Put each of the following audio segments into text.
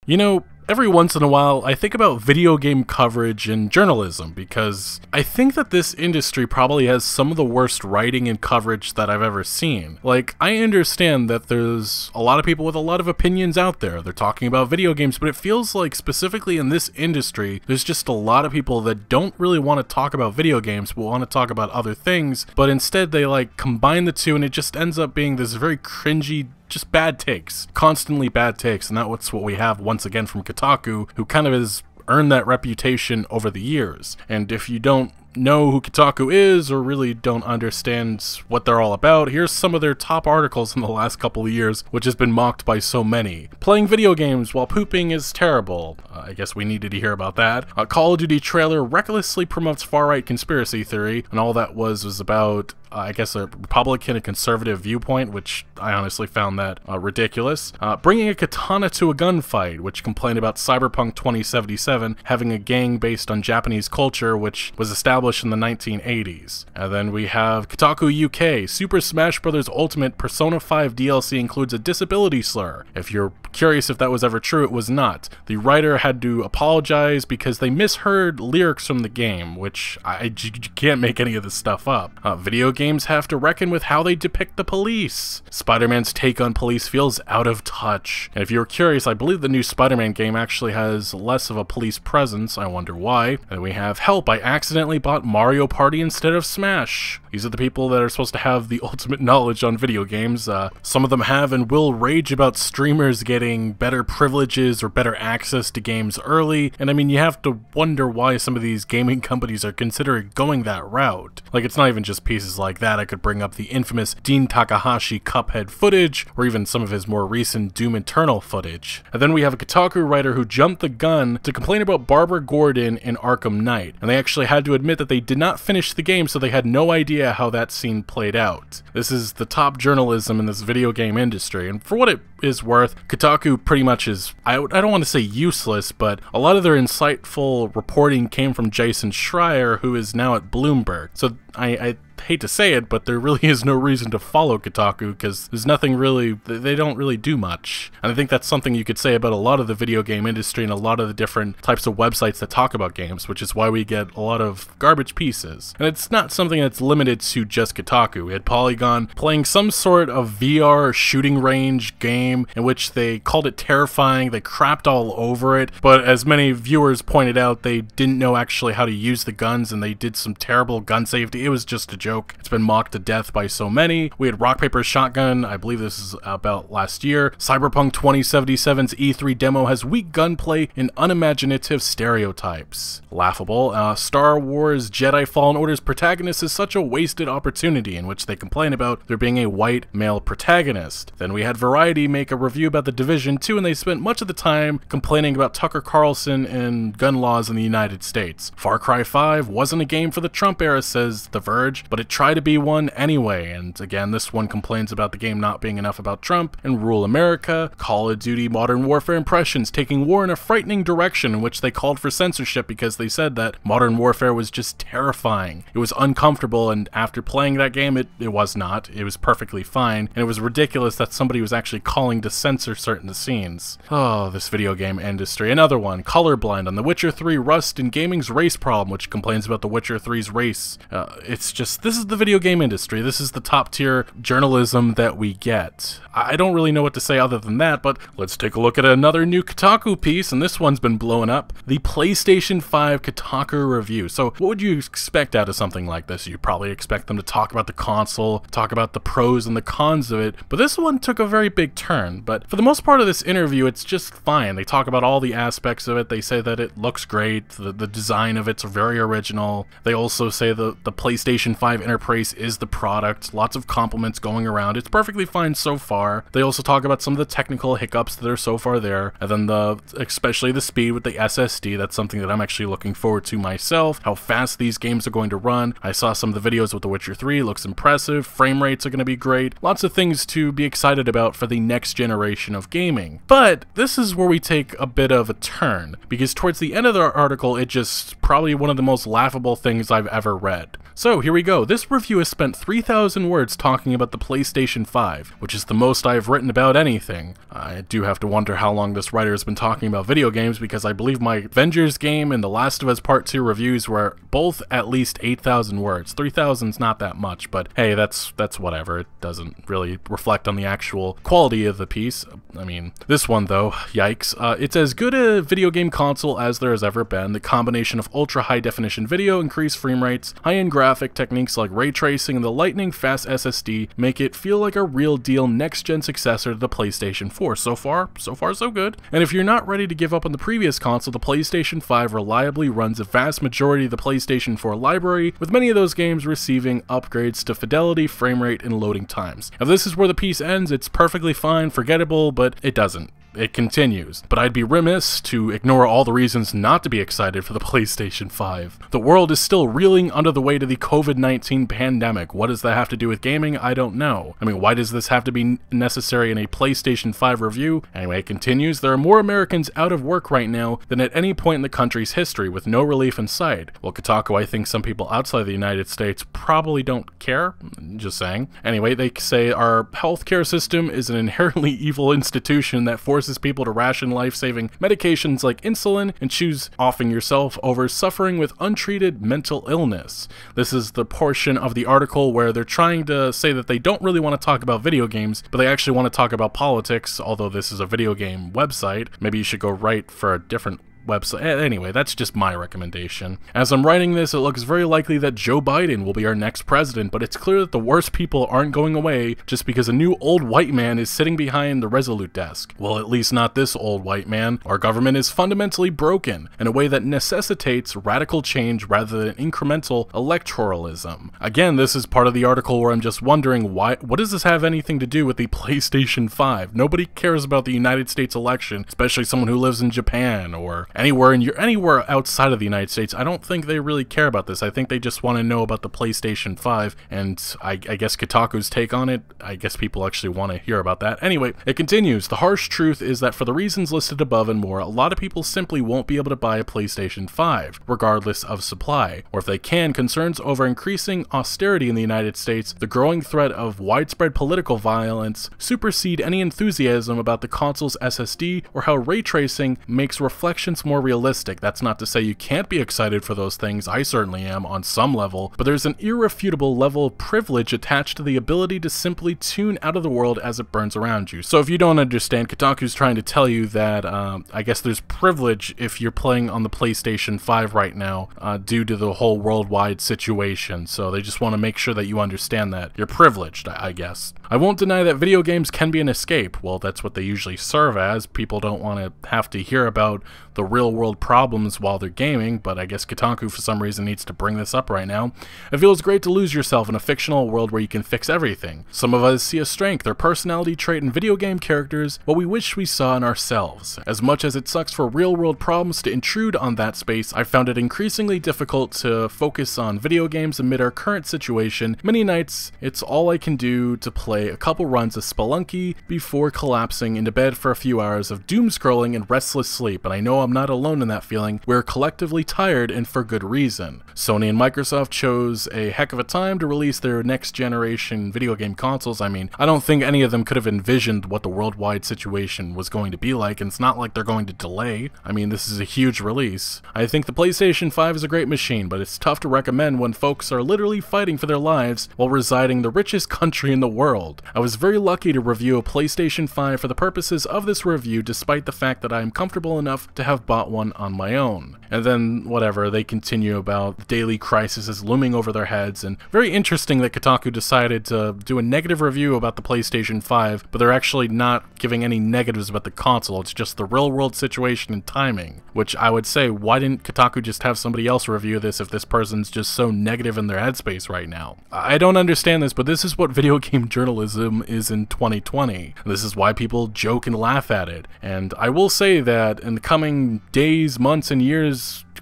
You know, every once in a while, I think about video game coverage and journalism because I think that this industry probably has some of the worst writing and coverage that I've ever seen. Like, I understand that there's a lot of people with a lot of opinions out there. They're talking about video games, but it feels like specifically in this industry, there's just a lot of people that don't really want to talk about video games, but want to talk about other things, but instead they like combine the two and it just ends up being this very cringy, just bad takes, constantly bad takes, and that's what we have once again from Kotaku, who kind of has earned that reputation over the years. And if you don't know who Kotaku is or really don't understand what they're all about, here's some of their top articles in the last couple of years, which has been mocked by so many. Playing video games while pooping is terrible. I guess we needed to hear about that. A Call of Duty trailer recklessly promotes far-right conspiracy theory, and all that was about I guess a Republican and conservative viewpoint, which I honestly found that ridiculous. Bringing a katana to a gunfight, which complained about Cyberpunk 2077 having a gang based on Japanese culture, which was established in the 1980s. And then we have Kotaku UK, Super Smash Bros. Ultimate Persona 5 DLC includes a disability slur. If you're curious if that was ever true, it was not. The writer had to apologize because they misheard lyrics from the game, which you can't make any of this stuff up. Video games have to reckon with how they depict the police. Spider-Man's take on police feels out of touch. And if you're curious, I believe the new Spider-Man game actually has less of a police presence. I wonder why. And we have Help, I accidentally bought Mario Party instead of Smash. These are the people that are supposed to have the ultimate knowledge on video games. Some of them have and will rage about streamers getting better privileges or better access to games early. And I mean, you have to wonder why some of these gaming companies are considering going that route. Like, it's not even just pieces like that. I could bring up the infamous Dean Takahashi Cuphead footage, or even some of his more recent Doom Eternal footage. And then we have a Kotaku writer who jumped the gun to complain about Barbara Gordon in Arkham Knight, and they actually had to admit that they did not finish the game, so they had no idea how that scene played out. This is the top journalism in this video game industry, and for what it is worth, Kotaku pretty much is, I don't want to say useless, but a lot of their insightful reporting came from Jason Schreier, who is now at Bloomberg. So I hate to say it, but there really is no reason to follow Kotaku because there's nothing really, they don't really do much. And I think that's something you could say about a lot of the video game industry and a lot of the different types of websites that talk about games, which is why we get a lot of garbage pieces. And it's not something that's limited to just Kotaku. We had Polygon playing some sort of VR shooting range game in which they called it terrifying, they crapped all over it, but as many viewers pointed out, they didn't know actually how to use the guns and they did some terrible gun safety. It was just a joke. It's been mocked to death by so many. We had Rock Paper Shotgun, I believe this is about last year. Cyberpunk 2077's E3 demo has weak gunplay and unimaginative stereotypes. Laughable. Star Wars Jedi Fallen Order's protagonist is such a wasted opportunity, in which they complain about there being a white male protagonist. Then we had Variety make a review about The Division 2, and they spent much of the time complaining about Tucker Carlson and gun laws in the United States. Far Cry 5 wasn't a game for the Trump era, says The Verge, but it tried to be one anyway. And again, this one complains about the game not being enough about Trump and Rule America. Call of Duty Modern Warfare Impressions taking war in a frightening direction, in which they called for censorship because they said that Modern Warfare was just terrifying. It was uncomfortable, and after playing that game, it was not. It was perfectly fine, and it was ridiculous that somebody was actually calling to censor certain scenes. Oh, this video game industry. Another one, Colorblind on The Witcher 3 Rust in Gaming's Race Problem, which complains about The Witcher 3's race. It's just, this is the video game industry. This is the top tier journalism that we get. I don't really know what to say other than that, but let's take a look at another new Kotaku piece, and this one's been blowing up. The PlayStation 5 Kotaku review. So what would you expect out of something like this? You'd probably expect them to talk about the console, talk about the pros and the cons of it, but this one took a very big turn. But for the most part of this interview, it's just fine. They talk about all the aspects of it. They say that it looks great, the design of it's very original. They also say the PlayStation 5 interface is the product, lots of compliments going around. It's perfectly fine so far. They also talk about some of the technical hiccups that are so far there, and then especially the speed with the SSD. That's something that I'm actually looking forward to myself, how fast these games are going to run. I saw some of the videos with The Witcher 3, it looks impressive, frame rates are going to be great, lots of things to be excited about for the next generation of gaming. But this is where we take a bit of a turn, because towards the end of the article, it just probably one of the most laughable things I've ever read. So here we go. This review has spent 3,000 words talking about the PlayStation 5, which is the most I've written about anything. I do have to wonder how long this writer has been talking about video games, because I believe my Avengers game and The Last of Us Part 2 reviews were both at least 8,000 words. 3,000's not that much, but hey, that's whatever. It doesn't really reflect on the actual quality of the piece. I mean, this one though, yikes. It's as good a video game console as there has ever been. The combination of ultra high definition video, increased frame rates, high-end graphic techniques like ray tracing, and the lightning fast SSD make it feel like a real deal next-gen successor to the PlayStation 4. So far so good. And if you're not ready to give up on the previous console, the PlayStation 5 reliably runs a vast majority of the PlayStation 4 library, with many of those games receiving upgrades to fidelity, frame rate, and loading times. If this is where the piece ends, it's perfectly fine, forgettable, but it doesn't. It continues, but I'd be remiss to ignore all the reasons not to be excited for the PlayStation 5. The world is still reeling under the weight of the COVID-19 pandemic. What does that have to do with gaming? I don't know. I mean, why does this have to be necessary in a PlayStation 5 review? Anyway, it continues. There are more Americans out of work right now than at any point in the country's history, with no relief in sight. Well, Kotaku, I think some people outside the United States probably don't care. Just saying. Anyway, they say our healthcare system is an inherently evil institution that forces people to ration life-saving medications like insulin and choose offing yourself over suffering with untreated mental illness. This is the portion of the article where they're trying to say that they don't really want to talk about video games, but they actually want to talk about politics, although this is a video game website. Maybe you should go write for a different website. Anyway, that's just my recommendation. As I'm writing this, it looks very likely that Joe Biden will be our next president, but it's clear that the worst people aren't going away just because a new old white man is sitting behind the Resolute desk. Well, at least not this old white man. Our government is fundamentally broken in a way that necessitates radical change rather than incremental electoralism. Again, this is part of the article where I'm just wondering what does this have anything to do with the PlayStation 5? Nobody cares about the United States election, especially someone who lives in Japan or anywhere outside of the United States. I don't think they really care about this. I think they just want to know about the PlayStation 5, and I guess Kotaku's take on it. I guess people actually want to hear about that. Anyway, it continues. The harsh truth is that for the reasons listed above and more, a lot of people simply won't be able to buy a PlayStation 5, regardless of supply. Or if they can, concerns over increasing austerity in the United States, the growing threat of widespread political violence, supersede any enthusiasm about the console's SSD, or how ray tracing makes reflections more realistic. That's not to say you can't be excited for those things. I certainly am on some level, but there's an irrefutable level of privilege attached to the ability to simply tune out of the world as it burns around you. So if you don't understand, Kotaku's trying to tell you that I guess there's privilege if you're playing on the PlayStation 5 right now due to the whole worldwide situation. So they just want to make sure that you understand that. You're privileged, I guess. I won't deny that video games can be an escape. Well, that's what they usually serve as. People don't want to have to hear about the real-world problems while they're gaming, but I guess Kotaku for some reason needs to bring this up right now. It feels great to lose yourself in a fictional world where you can fix everything. Some of us see a strength or personality trait in video game characters, what we wish we saw in ourselves. As much as it sucks for real-world problems to intrude on that space, I found it increasingly difficult to focus on video games amid our current situation. Many nights, it's all I can do to play a couple runs of Spelunky before collapsing into bed for a few hours of doom scrolling and restless sleep, and I know I'm not alone in that feeling. We're collectively tired, and for good reason. Sony and Microsoft chose a heck of a time to release their next generation video game consoles. I mean, I don't think any of them could have envisioned what the worldwide situation was going to be like, and it's not like they're going to delay. I mean, this is a huge release. I think the PlayStation 5 is a great machine, but it's tough to recommend when folks are literally fighting for their lives while residing in the richest country in the world. I was very lucky to review a PlayStation 5 for the purposes of this review, despite the fact that I am comfortable enough to have bought one on my own. And then, whatever, they continue about daily crises looming over their heads, and very interesting that Kotaku decided to do a negative review about the PlayStation 5, but they're actually not giving any negatives about the console. It's just the real-world situation and timing, which I would say, why didn't Kotaku just have somebody else review this if this person's just so negative in their headspace right now? I don't understand this, but this is what video game journalism is in 2020. This is why people joke and laugh at it. And I will say that in the coming days, months, and years,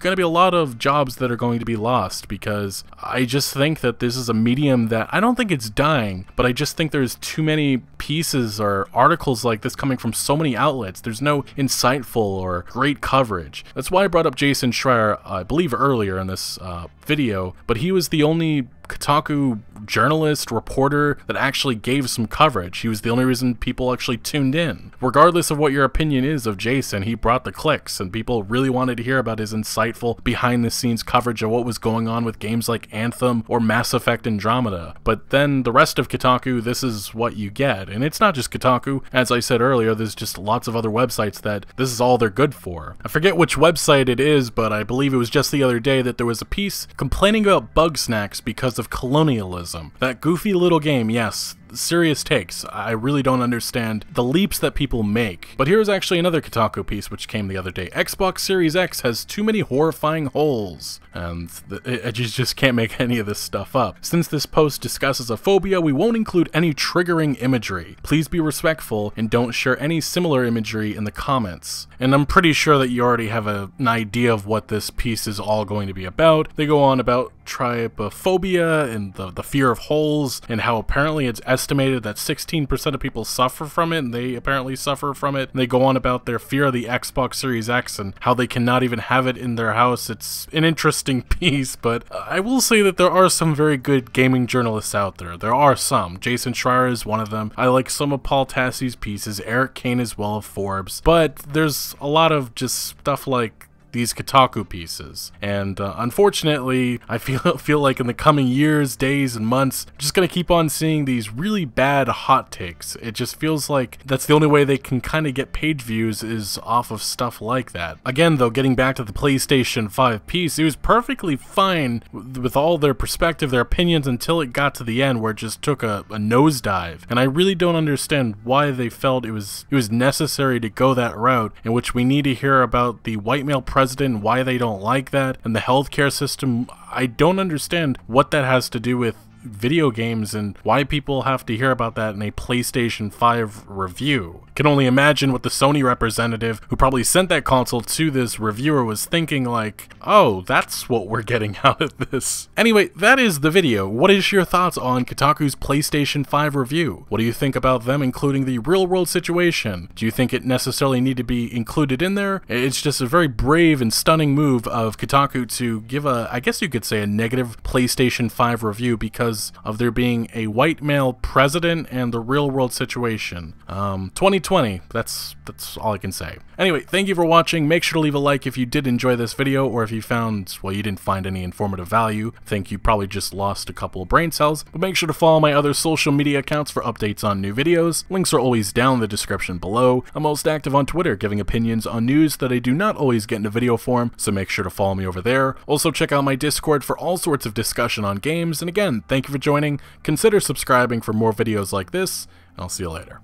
going to be a lot of jobs that are going to be lost, because I just think that this is a medium that I don't think it's dying, but I just think there's too many pieces or articles like this coming from so many outlets. There's no insightful or great coverage. That's why I brought up Jason Schreier, I believe earlier in this video, but he was the only Kotaku journalist, reporter that actually gave some coverage. He was the only reason people actually tuned in. Regardless of what your opinion is of Jason, he brought the clicks, and people really wanted to hear about his insightful behind-the-scenes coverage of what was going on with games like Anthem or Mass Effect Andromeda. But then the rest of Kotaku, this is what you get. And it's not just Kotaku. As I said earlier, there's just lots of other websites that this is all they're good for. I forget which website it is, but I believe it was just the other day that there was a piece complaining about bug snacks because of colonialism. That goofy little game, yes, serious takes. I really don't understand the leaps that people make. But here's actually another Kotaku piece which came the other day. Xbox Series X has too many horrifying holes. And I just can't make any of this stuff up. Since this post discusses a phobia, we won't include any triggering imagery. Please be respectful and don't share any similar imagery in the comments. And I'm pretty sure that you already have an idea of what this piece is all going to be about. They go on about trypophobia and the fear of holes, and how apparently it's estimated that 16% of people suffer from it, and they apparently suffer from it. And they go on about their fear of the Xbox Series X and how they cannot even have it in their house. It's an interesting piece, but I will say that there are some very good gaming journalists out there. There are some. Jason Schreier is one of them. I like some of Paul Tassie's pieces, Eric Kane as well of Forbes, but there's a lot of just stuff like these Kotaku pieces, and unfortunately I feel like in the coming years, days, and months, I'm just gonna keep on seeing these really bad hot takes. It just feels like that's the only way they can kind of get page views is off of stuff like that. Again though, getting back to the PlayStation 5 piece, it was perfectly fine with all their perspective, their opinions, until it got to the end where it just took a nosedive, and I really don't understand why they felt it was necessary to go that route, in which we need to hear about the white male president, why they don't like that, and the healthcare system. I don't understand what that has to do with video games and why people have to hear about that in a PlayStation 5 review. Can only imagine what the Sony representative who probably sent that console to this reviewer was thinking, like, oh, that's what we're getting out of this. Anyway, that is the video. What is your thoughts on Kotaku's PlayStation 5 review? What do you think about them including the real world situation? Do you think it necessarily need to be included in there? It's just a very brave and stunning move of Kotaku to give I guess you could say a negative PlayStation 5 review because of there being a white male president and the real world situation. 2020, that's all I can say. Anyway, thank you for watching. Make sure to leave a like if you did enjoy this video, or if you found, well, you didn't find any informative value. I think you probably just lost a couple of brain cells. But make sure to follow my other social media accounts for updates on new videos. Links are always down in the description below. I'm most active on Twitter, giving opinions on news that I do not always get into video form, so make sure to follow me over there. Also check out my Discord for all sorts of discussion on games, and again, thank you for joining. Consider subscribing for more videos like this, and I'll see you later.